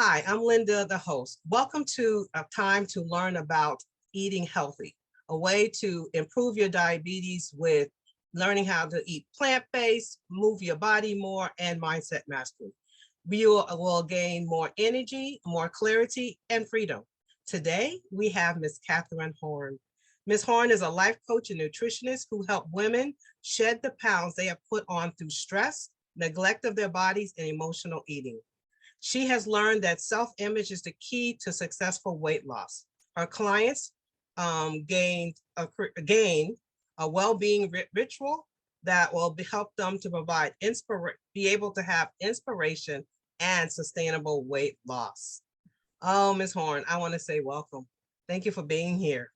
Hi, I'm Linda, the host. Welcome to a time to learn about eating healthy, a way to improve your diabetes with learning how to eat plant-based, move your body more, and mindset mastery. We will gain more energy, more clarity, and freedom. Today, we have Ms. Katrine Horn. Ms. Horn is a life coach and nutritionist who helps women shed the pounds they have put on through stress, neglect of their bodies, and emotional eating. She has learned that self-image is the key to successful weight loss. Her clients gain a well-being ritual that will help them to be able to have inspiration and sustainable weight loss. Oh, Ms. Horn, I want to say welcome. Thank you for being here.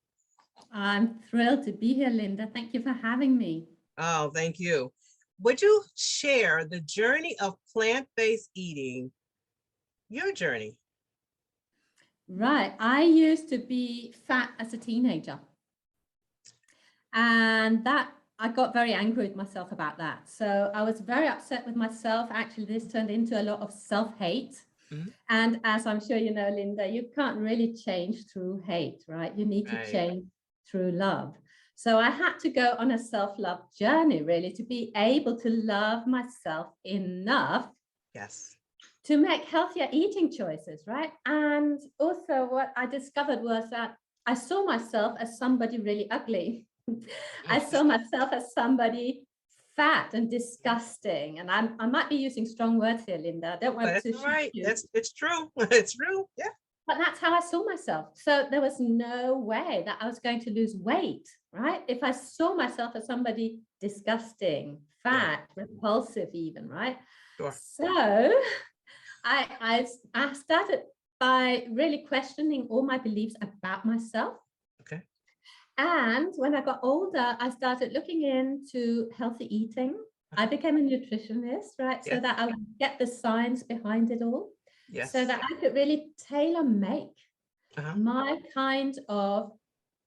I'm thrilled to be here, Linda. Thank you for having me. Oh, thank you. Would you share the journey of plant-based eating, your journey? Right. I used to be fat as a teenager. And I got very angry with myself about that. So I was very upset with myself. Actually, this turned into a lot of self-hate. Mm-hmm. And as I'm sure you know, Linda, you can't really change through hate, right? You need to change through love. So I had to go on a self-love journey, really, to be able to love myself enough. Yes. To make healthier eating choices, right? And also what I discovered was that I saw myself as somebody really ugly. I saw myself as somebody fat and disgusting. And I might be using strong words here, Linda. I don't want to shoot right. you. It's true. It's true. Yeah. But that's how I saw myself. So there was no way that I was going to lose weight, right? If I saw myself as somebody disgusting, fat, repulsive even, right? Sure. So I started by really questioning all my beliefs about myself. Okay. And when I got older, I started looking into healthy eating. I became a nutritionist, right? So that I would get the science behind it all. Yes. So that I could really tailor make my kind of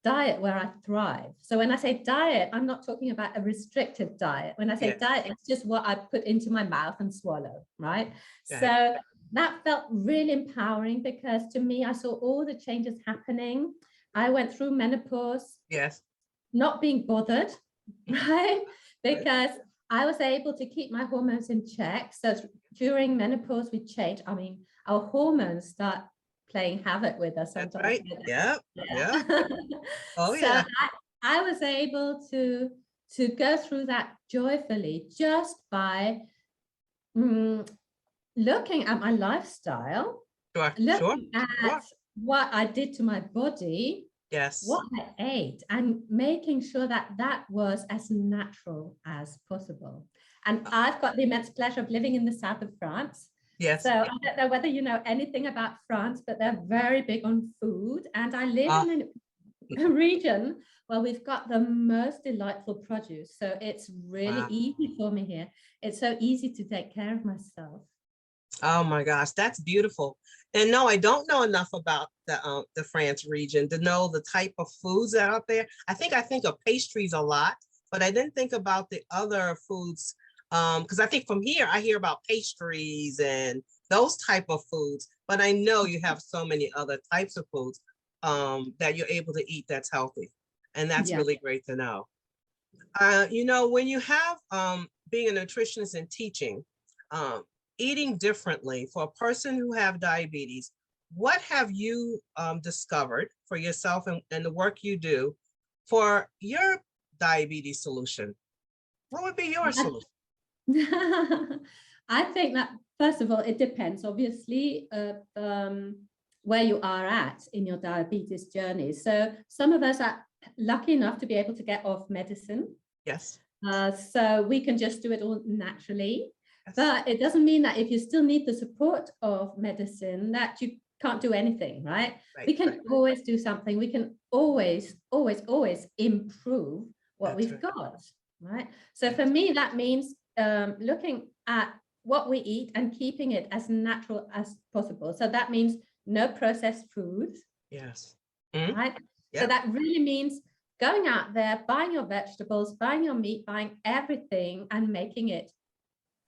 diet where I thrive. So when I say diet, I'm not talking about a restrictive diet. When I say diet, it's just what I put into my mouth and swallow, right? So that felt really empowering because to me, I saw all the changes happening. I went through menopause. Yes. Not being bothered, right? Because I was able to keep my hormones in check. So during menopause, we change. I mean, our hormones start playing havoc with us sometimes. That's right. Yeah. Oh, so yeah. I was able to go through that joyfully just by looking at my lifestyle, looking at what I did to my body, what I ate, and making sure that that was as natural as possible. And I've got the immense pleasure of living in the south of France. Yes. So I don't know whether you know anything about France, but they're very big on food. And I live in a region where we've got the most delightful produce. So it's really easy for me here. It's so easy to take care of myself. Oh my gosh, that's beautiful. And no, I don't know enough about the France region to know the type of foods that are out there. I think of pastries a lot, but I didn't think about the other foods. Because I think from here, I hear about pastries and those type of foods, but I know you have so many other types of foods that you're able to eat that's healthy. And that's really great to know. You know, when you have being a nutritionist and teaching, eating differently for a person who have diabetes, what have you discovered for yourself and the work you do for your diabetes solution? What would be your solution? I think that, first of all, it depends, obviously, where you are at in your diabetes journey. So some of us are lucky enough to be able to get off medicine. Yes. So we can just do it all naturally. Yes. But it doesn't mean that if you still need the support of medicine, that you can't do anything, right? We can always do something. We can always improve what we've got, right? So for me, that means looking at what we eat and keeping it as natural as possible. So that means no processed foods. Yes. Right? Yep. So that really means going out there, buying your vegetables, buying your meat, buying everything and making it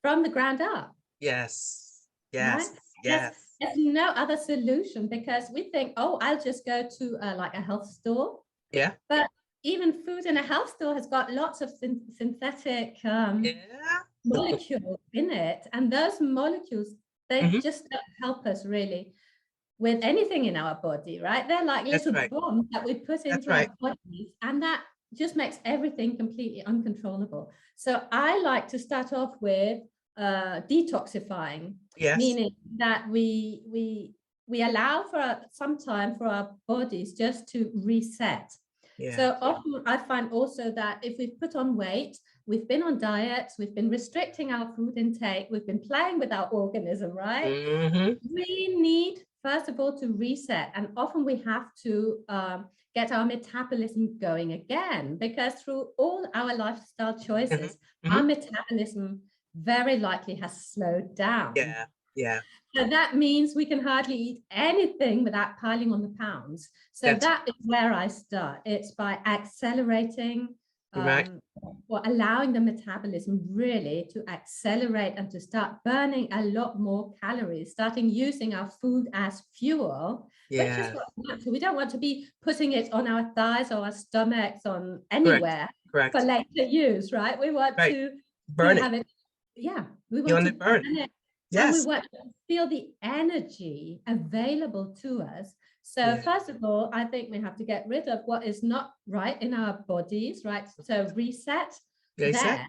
from the ground up. Yes. Yes. Right? Yes. There's no other solution because we think, oh, I'll just go to like a health store. Yeah. But even food in a health store has got lots of synthetic molecules in it. And those molecules, they just don't help us really with anything in our body, right? They're like little bombs that we put into our bodies, and that just makes everything completely uncontrollable. So I like to start off with detoxifying, meaning that we allow for some time for our bodies just to reset. So often I find also that if we've put on weight, we've been on diets, we've been restricting our food intake, we've been playing with our organism, right? We need, first of all, to reset. And often we have to get our metabolism going again, because through all our lifestyle choices, our metabolism very likely has slowed down. So that means we can hardly eat anything without piling on the pounds. So that is where I start. It's by accelerating or allowing the metabolism really to accelerate and to start burning a lot more calories, starting using our food as fuel, which is what we want to. We don't want to be putting it on our thighs or our stomachs, on anywhere for later use, right? We want to burn have it. Yeah, we want to burn it. And we want to feel the energy available to us. So first of all, I think we have to get rid of what is not right in our bodies, right? So reset. Reset,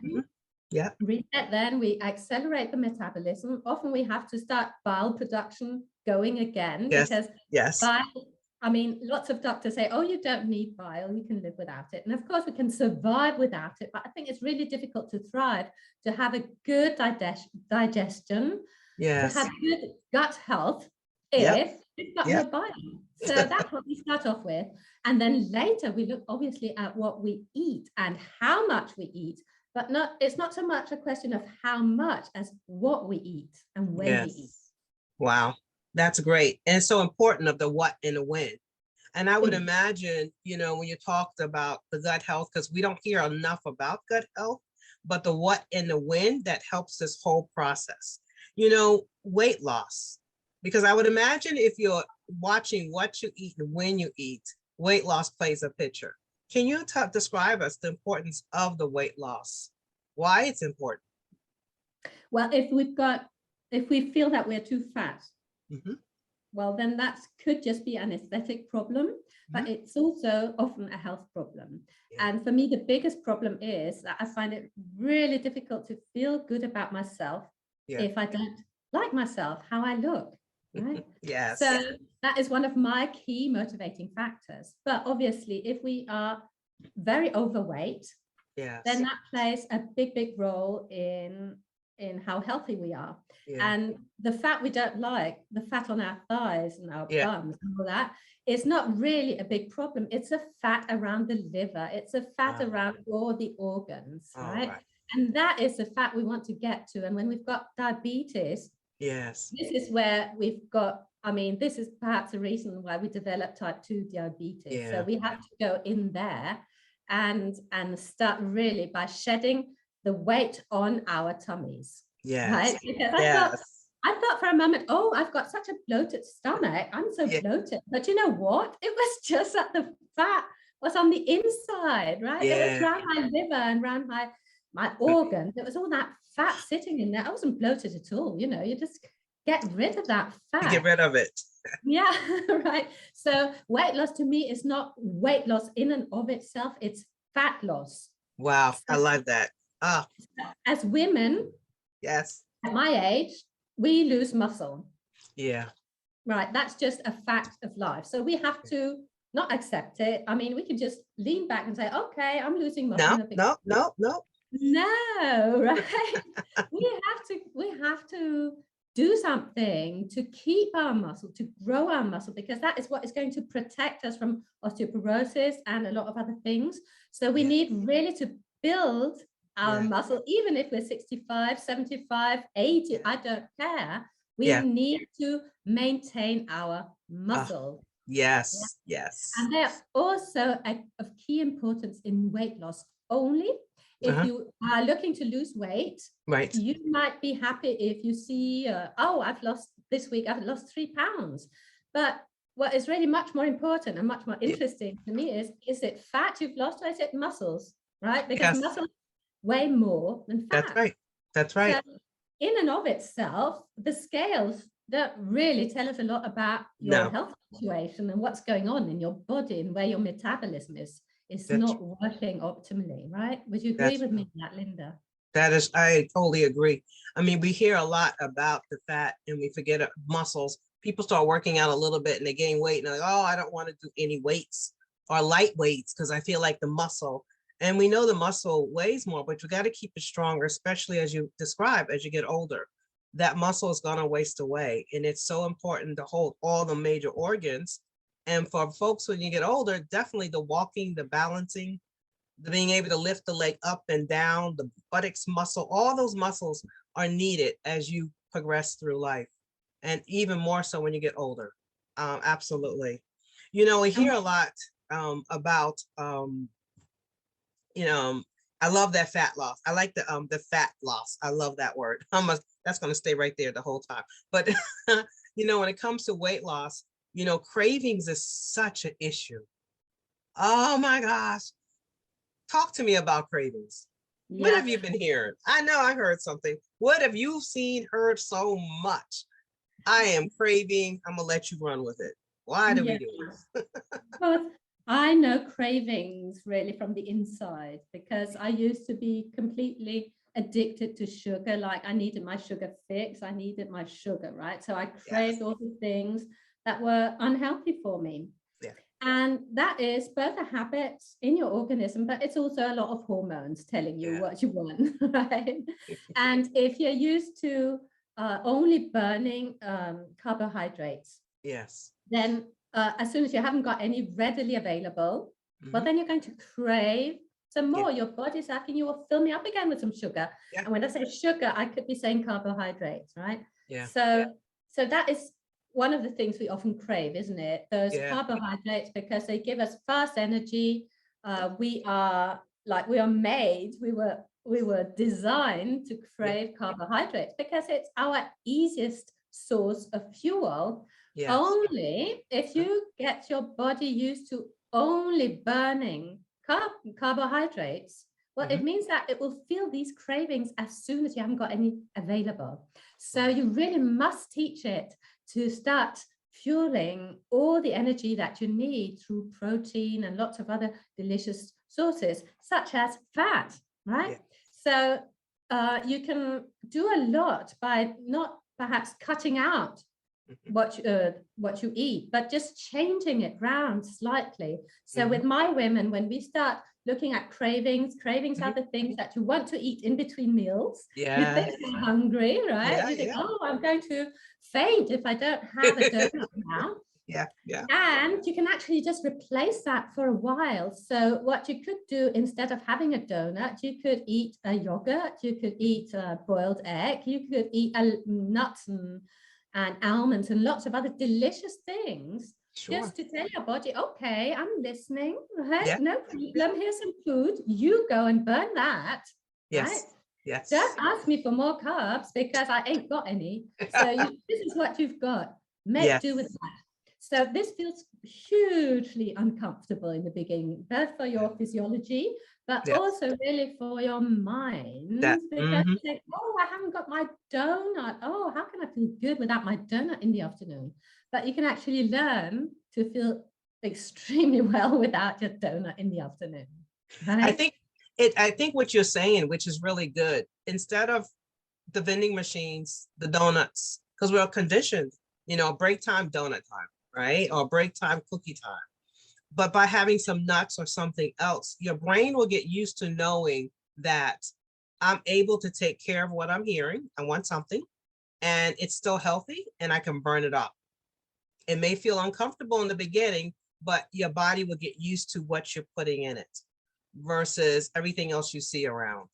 then we accelerate the metabolism. Often we have to start bile production going again, because bile, I mean, lots of doctors say, oh, you don't need bile, you can live without it. And of course we can survive without it, but I think it's really difficult to thrive, to have a good digestion, to have good gut health if you've got no bile. So that's what we start off with. And then later we look obviously at what we eat and how much we eat, but it's not so much a question of how much as what we eat and when we eat. Wow. That's great. And it's so important of the what and the when. And I would imagine, when you talked about the gut health, because we don't hear enough about gut health, but the what and the when that helps this whole process. Weight loss, because I would imagine if you're watching what you eat and when you eat, weight loss plays a picture. Can you describe us the importance of the weight loss? Why it's important? Well, if we feel that we're too fat, well, then that could just be an aesthetic problem, but it's also often a health problem. And for me, the biggest problem is that I find it really difficult to feel good about myself if I don't like myself, how I look, right? So that is one of my key motivating factors. But obviously, if we are very overweight, then that plays a big role in how healthy we are. And the fat we don't like, the fat on our thighs and our bums and all that, is not really a big problem. It's a fat around the liver. It's a fat around all the organs, right? And that is the fat we want to get to. And when we've got diabetes, this is where we've got, this is perhaps a reason why we develop type 2 diabetes. So we have to go in there and start really by shedding the weight on our tummies. Right? Because I thought for a moment, oh, I've got such a bloated stomach. I'm so bloated. But you know what? It was just that the fat was on the inside, right? It was around my liver and around my organs. It was all that fat sitting in there. I wasn't bloated at all. You just get rid of that fat. Get rid of it. Right. So weight loss to me is not weight loss in and of itself. It's fat loss. Wow. I love that. As women, at my age, we lose muscle. Right. That's just a fact of life. So we have to not accept it. We can just lean back and say, okay, I'm losing muscle. No, right? we have to do something to keep our muscle, to grow our muscle, because that is what is going to protect us from osteoporosis and a lot of other things. So we need really to build our muscle, even if we're 65, 75, 80, I don't care. We need to maintain our muscle. Yes. And they're also of key importance in weight loss only. If you are looking to lose weight, you might be happy if you see, I've lost this week I've lost 3 pounds. But what is really much more important and much more interesting to me is it fat you've lost, or is it muscles, right? Because muscles weigh more than fat. That's right. That's right. So in and of itself, the scales don't really tell us a lot about your health situation and what's going on in your body and where your metabolism is not working optimally, right? Would you agree with me on that, Linda? That is, I totally agree. I mean, we hear a lot about the fat and we forget muscles. People start working out a little bit and they gain weight and they're like, oh, I don't want to do any weights or light weights because I feel like the muscle. And we know the muscle weighs more, but you got to keep it stronger, especially as you describe, as you get older. That muscle is going to waste away. And it's so important to hold all the major organs. And for folks, when you get older, definitely the walking, the balancing, the being able to lift the leg up and down, the buttocks muscle, all those muscles are needed as you progress through life. And even more so when you get older. Absolutely. You know, we hear a lot about, you know, I love that fat loss. I like the fat loss. I love that word. That's going to stay right there the whole time. But, you know, when it comes to weight loss, you know, cravings is such an issue. Oh my gosh. Talk to me about cravings. Yeah. What have you been hearing? I know I heard something. What have you seen, heard so much? I am craving. I'm going to let you run with it. Why do we do this? Well, I know cravings really from the inside because I used to be completely addicted to sugar. Like I needed my sugar fix. I needed my sugar, right? So I craved all the things that were unhealthy for me. Yeah. And that is both a habit in your organism, but it's also a lot of hormones telling you what you want, right? And if you're used to only burning carbohydrates, then as soon as you haven't got any readily available, well, then you're going to crave some more. Your body's asking you, well, fill me up again with some sugar. And when I say sugar, I could be saying carbohydrates, right? So that is one of the things we often crave, isn't it? Those carbohydrates, because they give us fast energy. We are made, we were designed to crave carbohydrates because it's our easiest source of fuel. Only if you get your body used to only burning carbohydrates, well, it means that it will feel these cravings as soon as you haven't got any available. So you really must teach it to start fueling all the energy that you need through protein and lots of other delicious sources, such as fat, right? So you can do a lot by not perhaps cutting out what you eat, but just changing it round slightly. So with my women, when we start looking at cravings are the things that you want to eat in between meals. You think you're hungry, right? You think, oh, I'm going to faint if I don't have a donut now. And you can actually just replace that for a while. So what you could do, instead of having a donut, you could eat a yogurt, you could eat a boiled egg, you could eat nuts and almonds and lots of other delicious things. Just to tell your body, okay, I'm listening, right? No problem, here's some food. You go and burn that, right? Don't ask me for more carbs because I ain't got any. So this is what you've got. Make do with that. So this feels hugely uncomfortable in the beginning, both for your physiology, but also really for your mind. Because you think, oh, I haven't got my donut. Oh, how can I feel good without my donut in the afternoon? But you can actually learn to feel extremely well without your donut in the afternoon. Right? I think what you're saying, which is really good, instead of the vending machines, the donuts, because we're conditioned, you know, break time, donut time, right? Or break time, cookie time. But by having some nuts or something else, your brain will get used to knowing that I'm able to take care of what I'm hearing. I want something and it's still healthy and I can burn it up. It may feel uncomfortable in the beginning, but your body will get used to what you're putting in it versus everything else you see around.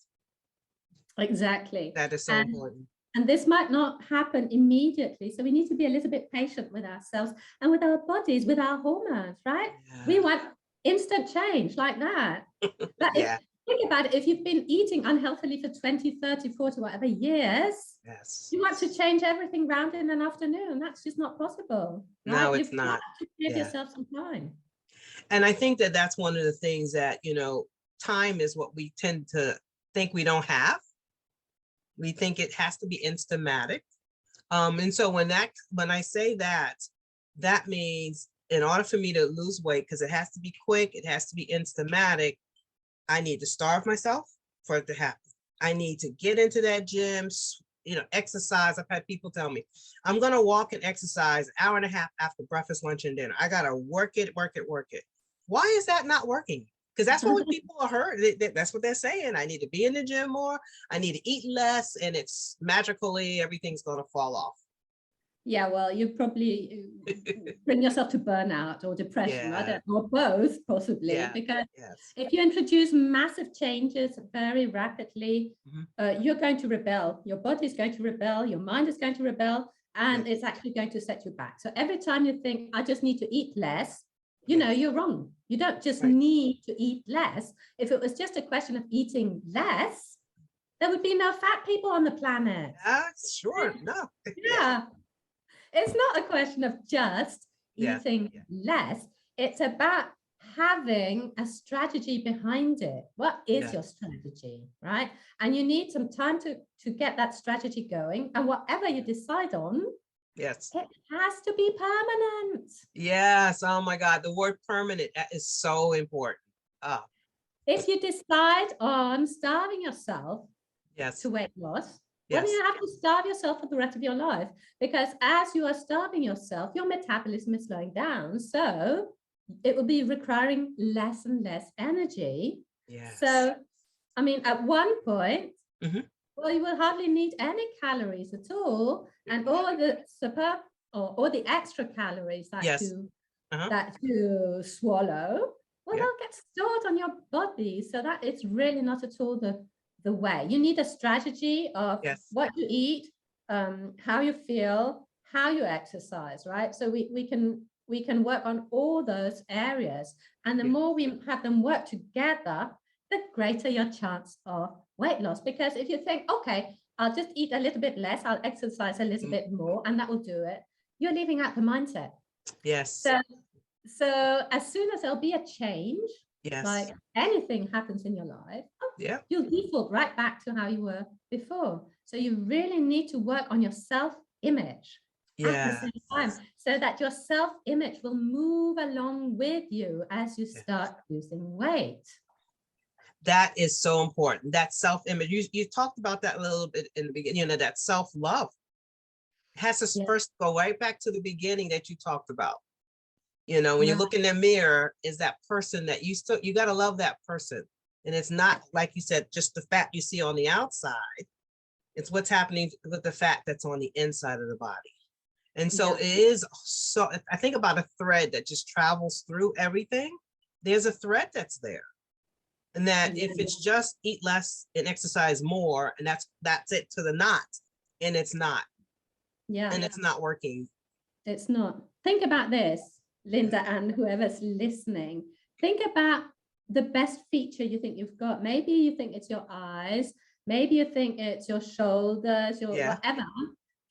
Exactly. That is so important. And this might not happen immediately. So we need to be a little bit patient with ourselves and with our bodies, with our hormones, right? We want instant change like that. But think about it, if you've been eating unhealthily for 20, 30, 40, whatever years, Yes. You want to change everything round in an afternoon. That's just not possible. Right? No, it's You've not. got to give yourself some time. And I think that that's one of the things that, time is what we tend to think we don't have. We think it has to be instamatic. And so when I say that, that means in order for me to lose weight, because it has to be quick, it has to be instamatic, I need to starve myself for it to happen. I need to get into that gym, exercise. I've had people tell me, I'm going to walk and exercise an hour and a half after breakfast, lunch, and dinner. I got to work it. Why is that not working? Because that's what people are heard. That's what they're saying. I need to be in the gym more. I need to eat less, and it's magically everything's going to fall off. Yeah, well, you probably bring yourself to burnout or depression, or both possibly, because if you introduce massive changes very rapidly, you're going to rebel. Your body is going to rebel. Your mind is going to rebel, and it's actually going to set you back. So every time you think, I just need to eat less, you're wrong. You don't just need to eat less. If it was just a question of eating less, there would be no fat people on the planet. Sure, no. Yeah. It's not a question of just eating less. It's about having a strategy behind it. What is your strategy, right? And you need some time to get that strategy going. And whatever you decide on, it has to be permanent. Yes. Oh my God. The word permanent is so important. If you decide on starving yourself to weight loss, well, you have to starve yourself for the rest of your life, because as you are starving yourself, your metabolism is slowing down. So it will be requiring less and less energy. Yes. So, I mean, at one point, well, you will hardly need any calories at all. And all the or the extra calories that you swallow, well, they'll get stored on your body. So that it's really not at all the way. You need a strategy of what you eat, how you feel, how you exercise, right? So we can work on all those areas. And the more we have them work together, the greater your chance of weight loss. Because if you think, okay, I'll just eat a little bit less, I'll exercise a little bit more, and that will do it, you're leaving out the mindset. Yes. So as soon as there'll be a change, like anything happens in your life, you'll default right back to how you were before. So you really need to work on your self-image at the same time, so that your self-image will move along with you as you start losing weight. That is so important. That self-image. You talked about that a little bit in the beginning, that self-love. It has to first go right back to the beginning that you talked about. When you look in the mirror, is that person that you got to love that person. And it's not, like you said, just the fat you see on the outside. It's what's happening with the fat that's on the inside of the body. And so it is so, I think about a thread that just travels through everything. There's a thread that's there. And that if it's just eat less and exercise more, and that's it to the knot, and it's not. And it's not working. It's not. Think about this, Linda, and whoever's listening. Think about the best feature you think you've got. Maybe you think it's your eyes. Maybe you think it's your shoulders, your whatever.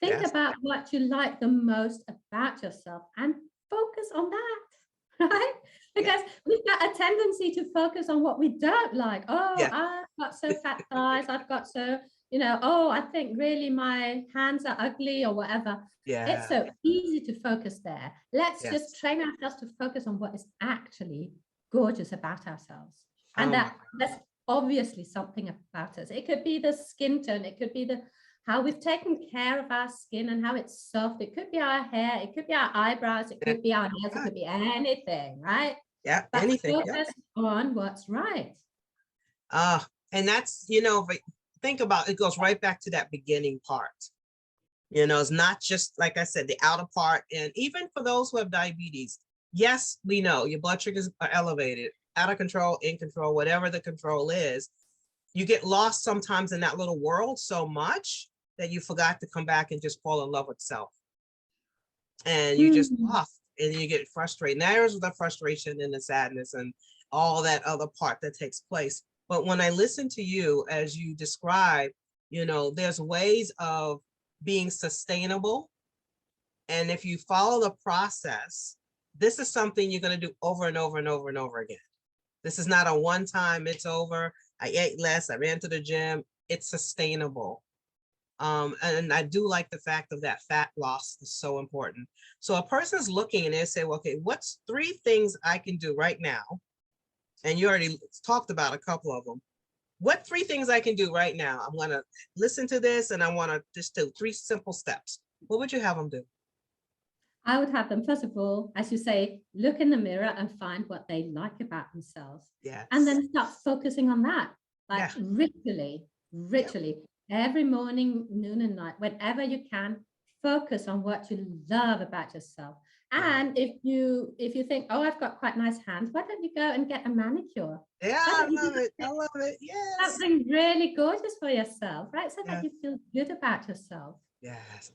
Think about what you like the most about yourself and focus on that, right? Because we've got a tendency to focus on what we don't like. Oh, I've got so fat thighs. I've got so, oh, I think really my hands are ugly or whatever. It's so easy to focus there. Let's just train ourselves to focus on what is actually gorgeous about ourselves. And that's obviously something about us. It could be the skin tone. It could be how we've taken care of our skin and how it's soft. It could be our hair. It could be our eyebrows. It could be our nails. It could be anything, right? Yeah, but anything. Focus on what's right. And that's, think about it, goes right back to that beginning part. It's not just, like I said, the outer part. And even for those who have diabetes, yes, we know your blood sugars are elevated, out of control, in control, whatever the control is. You get lost sometimes in that little world so much that you forgot to come back and just fall in love with self. And you just lost, and you get frustrated. Now there's the frustration and the sadness and all that other part that takes place. But when I listen to you as you describe You know, there's ways of being sustainable. And if you follow the process, this is something you're going to do over and over and over and over again. This is not a one time, it's over. I ate less, I ran to the gym. It's sustainable. And I do like the fact of that fat loss is so important. So a person's looking and they say, well, okay, what's 3 things I can do right now? And you already talked about a couple of them. What 3 things I can do right now? I'm going to listen to this and I want to just do 3 simple steps. What would you have them do? I would have them, first of all, as you say, look in the mirror and find what they like about themselves. Yes. And then start focusing on that, like yeah. ritually, every morning, noon and night, whenever you can, focus on what you love about yourself. And if you think, oh, I've got quite nice hands, why don't you go and get a manicure? Yeah, I love it. I love it. Yes. Something really gorgeous for yourself, right? So that you feel good about yourself. Yes.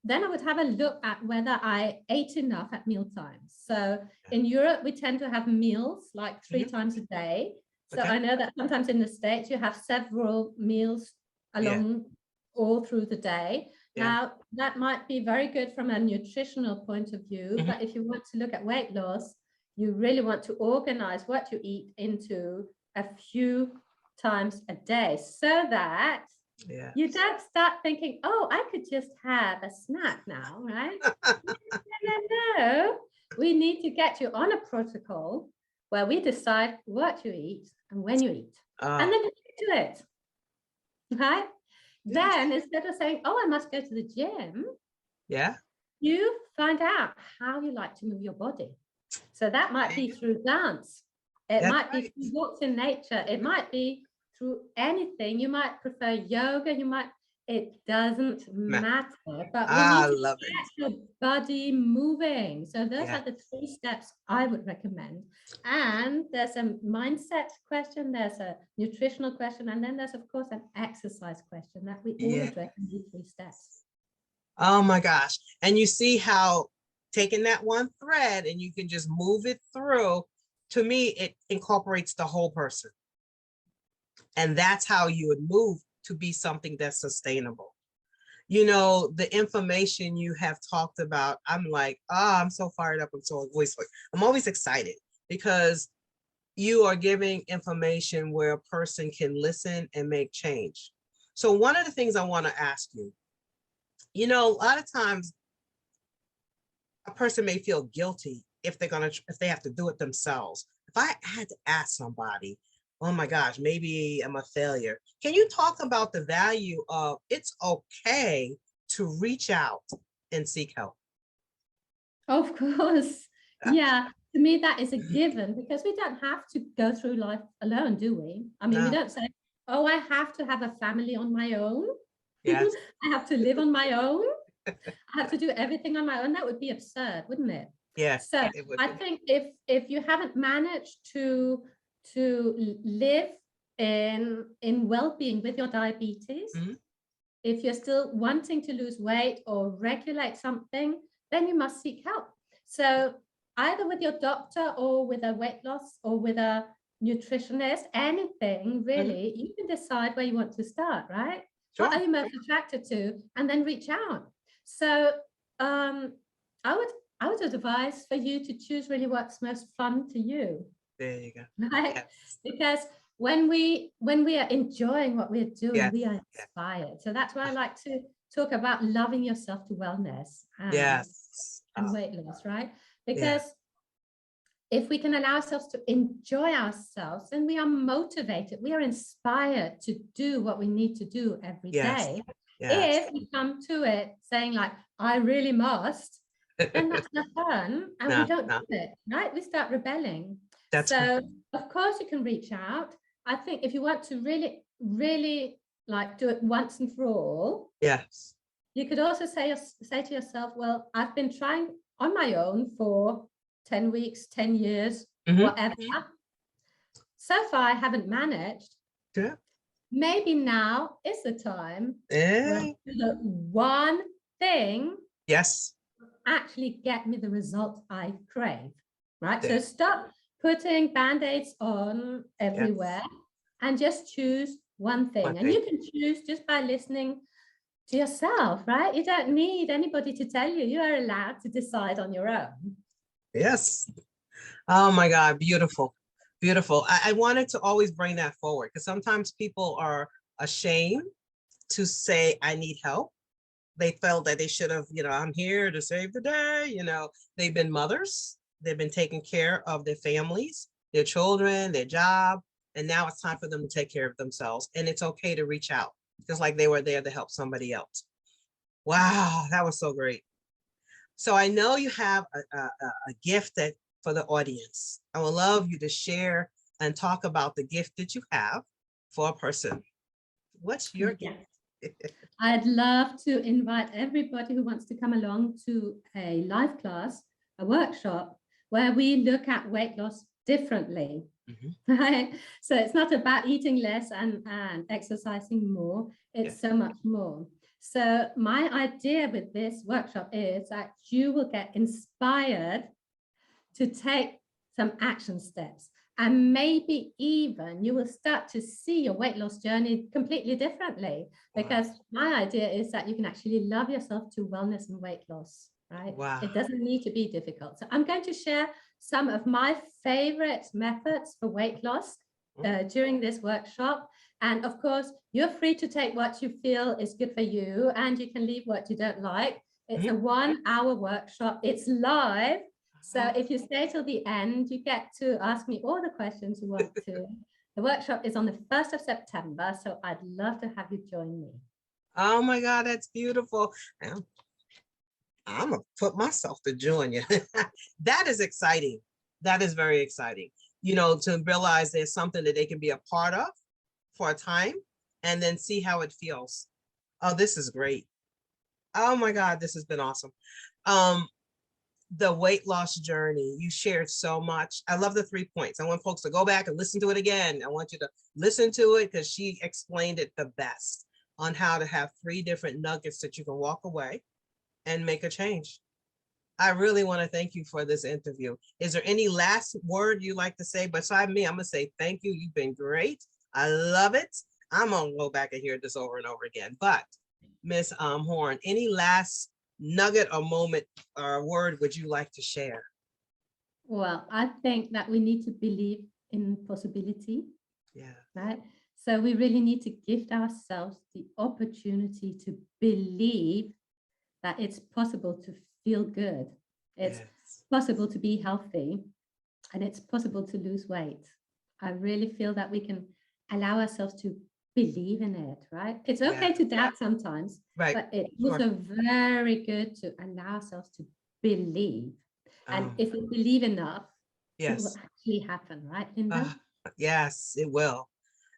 Then I would have a look at whether I ate enough at meal times. So in Europe, we tend to have meals like 3 times a day. So I know that sometimes in the States, you have several meals along all through the day. Now, that might be very good from a nutritional point of view, but if you want to look at weight loss, you really want to organize what you eat into a few times a day so that you don't start thinking, oh, I could just have a snack now, right? No. We need to get you on a protocol where we decide what you eat and when you eat. And then you do it, right? Then instead of saying, oh, I must go to the gym, you find out how you like to move your body. So that might be through dance. It might be through walks in nature. It might be through anything. You might prefer yoga. It doesn't matter. But we need to get your body moving. So those are the 3 steps I would recommend. And there's a mindset question, there's a nutritional question, and then there's, of course, an exercise question that we all address in these 3 steps. Oh my gosh. And you see how taking that one thread and you can just move it through, to me, it incorporates the whole person. And that's how you would move to be something that's sustainable. You know, the information you have talked about, I'm like, I'm so fired up. I'm always excited because you are giving information where a person can listen and make change. So one of the things I want to ask you, you know, a lot of times a person may feel guilty if they have to do it themselves. If I had to ask somebody, oh my gosh, maybe I'm a failure. Can you talk about the value of it's okay to reach out and seek help? Of course. Yeah. To me, that is a given because we don't have to go through life alone, do we? I mean, we don't say, oh, I have to have a family on my own. Yes. I have to live on my own. I have to do everything on my own. That would be absurd, wouldn't it? Yeah. So I think if you haven't managed to live in well-being with your diabetes, if you're still wanting to lose weight or regulate something, then you must seek help. So either with your doctor or with a weight loss or with a nutritionist, anything really, you can decide where you want to start, right? Sure. What are you most attracted to? And then reach out. So I would advise for you to choose really what's most fun to you. There you go. Right? Yes. Because when we are enjoying what we're doing, we are inspired. So that's why I like to talk about loving yourself to wellness and weight loss, right? Because if we can allow ourselves to enjoy ourselves, then we are motivated, we are inspired to do what we need to do every day. If we come to it saying like, I really must, then that's not fun and we don't do it, right? We start rebelling. Of course you can reach out. I think if you want to really, really like do it once and for all, you could also say to yourself, well, I've been trying on my own for 10 weeks, 10 years, whatever. So far, I haven't managed. Maybe now is the time when the one thing actually get me the result I crave, right? So stop putting Band-Aids on everywhere and just choose One thing. And you can choose just by listening to yourself, right? You don't need anybody to tell you. You are allowed to decide on your own. Yes. Oh my God, beautiful. Beautiful. I wanted to always bring that forward because sometimes people are ashamed to say, I need help. They felt that they should have, I'm here to save the day. They've been mothers. They've been taking care of their families, their children, their job. And now it's time for them to take care of themselves. And it's okay to reach out, just like they were there to help somebody else. Wow, that was so great. So I know you have a gift that for the audience. I would love you to share and talk about the gift that you have for a person. What's your gift? I'd love to invite everybody who wants to come along to a live class, a workshop, where we look at weight loss differently. Right? So it's not about eating less and exercising more. It's so much more. So my idea with this workshop is that you will get inspired to take some action steps. And maybe even you will start to see your weight loss journey completely differently. Because my idea is that you can actually love yourself to wellness and weight loss, right? Wow. It doesn't need to be difficult. So I'm going to share some of my favorite methods for weight loss during this workshop. And of course, you're free to take what you feel is good for you, and you can leave what you don't like. It's a 1-hour workshop. It's live. So if you stay till the end, you get to ask me all the questions you want to. The workshop is on the 1st of September, so I'd love to have you join me. Oh my God, that's beautiful. I'm going to put myself to join you. That is exciting. That is very exciting. To realize there's something that they can be a part of for a time and then see how it feels. Oh, this is great. Oh my God, this has been awesome. The weight loss journey, you shared so much. I love the 3 points. I want folks to go back and listen to it again. I want you to listen to it because she explained it the best on how to have 3 different nuggets that you can walk away and make a change. I really want to thank you for this interview. Is there any last word you'd like to say? Beside me, I'm going to say thank you. You've been great. I love it. I'm going to go back and hear this over and over again. But Ms. Horn, any last nugget or moment or word would you like to share? Well, I think that we need to believe in possibility. Yeah. Right. So we really need to gift ourselves the opportunity to believe that it's possible to feel good. It's possible to be healthy, and it's possible to lose weight. I really feel that we can allow ourselves to believe in it, right? It's okay to doubt sometimes, but it's also very good to allow ourselves to believe. And if we believe enough, it will actually happen, right, Linda? Yes, it will.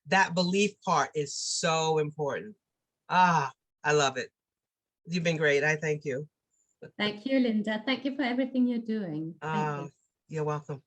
That belief part is so important. I love it. You've been great. I thank you. Thank you, Linda. Thank you for everything you're doing. Thank you. You're welcome.